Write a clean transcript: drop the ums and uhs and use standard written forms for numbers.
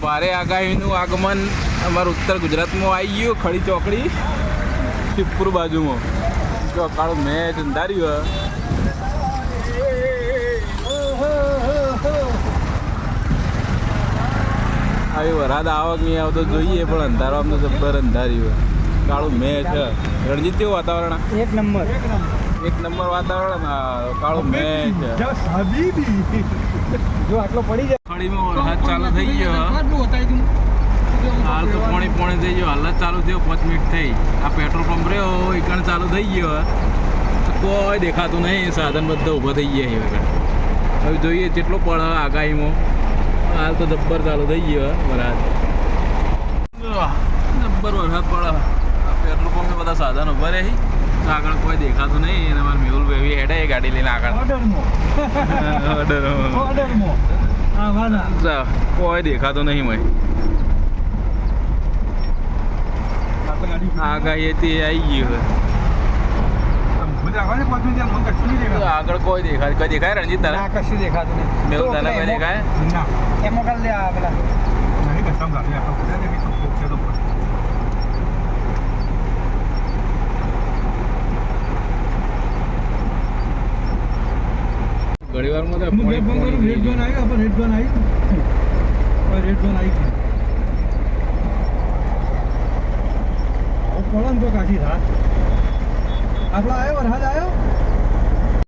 ભારે આગાહીનું આગમન અમારા ઉત્તર ગુજરાતમાં આવી ગયું. ખડી ચોકડી શિવપુર બાજુમાં જો કાળું મેચ અંધાર્યું આવી વરાદ આવક નહીં આવતો જોઈએ પણ અંધારો આમ તો જબ્બર અંધાર્યું કાળું મેચ. રણજીત કેવું વાતાવરણ? એક નંબર વાતાવરણ. કાળું મેચ જો આટલો પડી જાય ખડીમાં વરસાદ ચાલુ થઈ ગયો. હાલ તો પોણી થઈ ગયો. હાલ જ ચાલુ થયો 5 મિનિટ થઈ. આ પેટ્રોલ પંપ રહ્યો એકણ ચાલુ થઈ ગયો. કોઈ દેખાતું નહીં. સાધન બધા ઊભા થઈ ગયા છે. હવે જોઈએ કેટલો પડે આગાહીમાં. હાલ તો જબ્બર ચાલુ થઈ ગયો વરસાદ. જબ્બર વરસાદ પડે. આ પેટ્રોલ પંપે બધા સાધન ઊભા રહે. આગળ કોઈ દેખાતું નહીં. અને અમારે મેહુલ ભાઈ હેડે ગાડી લઈને આગળ કોઈ દેખાતું નહીં. મેં આગાહી હતી આવી ગયું. આગળ કોઈ દેખાય રણજીત તારે? કશું દેખાતું નહીં. મેહુલ તને કોઈ દેખાય? એમાં કાલ દે આ પેલા ઘણી વારમાં તો રેડ ઝોન આવી પડે ને તો કાઢી રાત આપડે આવ્યો વરસાદ આવ્યો.